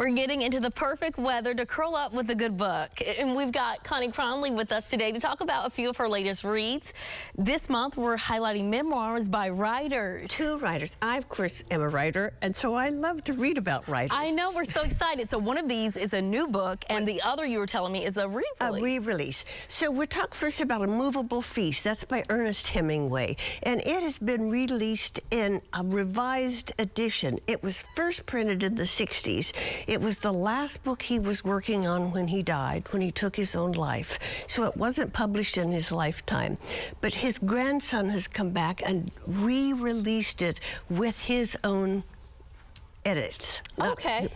We're getting into the perfect weather to curl up with a good book. And we've got Connie Cronley with us today to talk about a few of her latest reads. This month, we're highlighting memoirs by writers. Two writers. I, of course, am a writer, and so I love to read about writers. I know, we're so excited. So one of these is a new book, and the other, you were telling me, is a re-release. A re-release. So we'll talk first about A Moveable Feast. That's by Ernest Hemingway, and it has been released in a revised edition. It was first printed in the 60s. It was the last book he was working on when he died, when he took his own life. So it wasn't published in his lifetime. But his grandson has come back and re-released it with his own edits. Okay.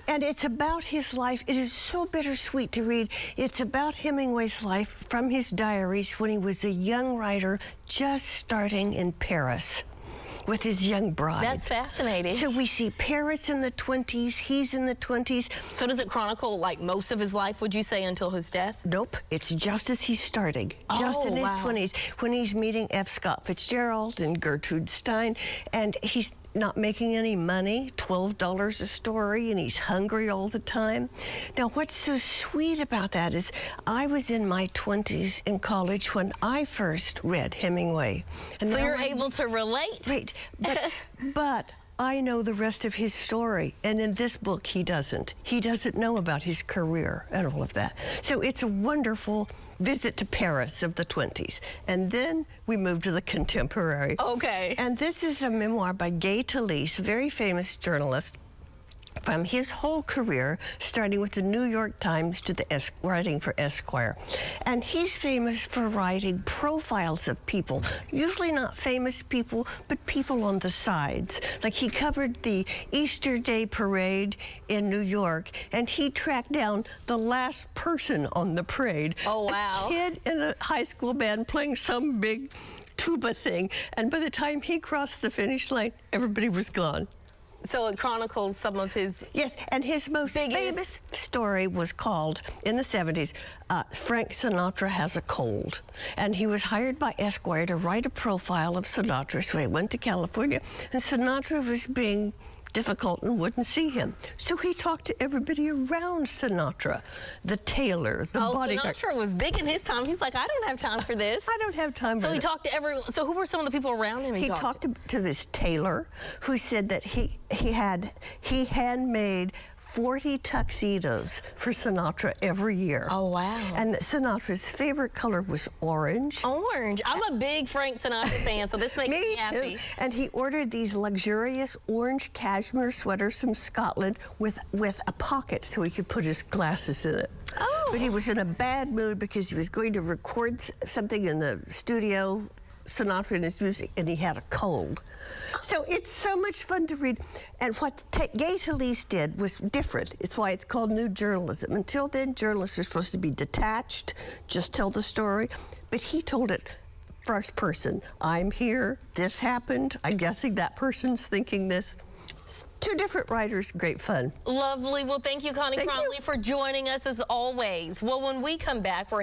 And it's about his life. It is so bittersweet to read. It's about Hemingway's life from his diaries when he was a young writer just starting in Paris with his young bride. That's fascinating. So we see Paris in the 20s, he's in the 20s. So does it chronicle like most of his life, would you say, until his death? Nope, it's just as he's starting, just in his 20s, when he's meeting F. Scott Fitzgerald and Gertrude Stein, and he's not making any money, $12 a story, and he's hungry all the time. Now, what's so sweet about that is I was in my 20s in college when I first read Hemingway. And so you're able to relate? Right, but I know the rest of his story, and in this book, he doesn't. He doesn't know about his career and all of that. So it's a wonderful visit to Paris of the 20s. And then we move to the contemporary. Okay. And this is a memoir by Gay Talese, very famous journalist, from his whole career, starting with the New York Times to the writing for Esquire. And he's famous for writing profiles of people, usually not famous people, but people on the sides. Like he covered the Easter Day parade in New York, and he tracked down the last person on the parade. Oh, wow. A kid in a high school band playing some big tuba thing, and by the time he crossed the finish line, everybody was gone. So it chronicles some of his... Yes, and his most famous story was called, in the 70s, Frank Sinatra Has a Cold. And he was hired by Esquire to write a profile of Sinatra, so he went to California, and Sinatra was being difficult and wouldn't see him. So he talked to everybody around Sinatra, the tailor, the bodyguard. Sinatra was big in his time. He's like, I don't have time for this. I don't have time for this. So he talked to everyone. So who were some of the people around him? He talked to this tailor who said that he handmade 40 tuxedos for Sinatra every year. Oh, wow. And that Sinatra's favorite color was orange. Orange. I'm a big Frank Sinatra fan, so this makes me happy. Too. And he ordered these luxurious orange cashmere sweaters from Scotland with a pocket so he could put his glasses in it. Oh. But he was in a bad mood because he was going to record something in the studio, Sinatra and his music, and he had a cold. So it's so much fun to read. And what Gay Talese did was different. It's why it's called new journalism. Until then, journalists were supposed to be detached, just tell the story. But he told it first person. I'm here, this happened, I'm guessing that person's thinking this. Two different writers, great fun. Lovely. Well, thank you, Connie Cronley, for joining us as always. Well, when we come back, we're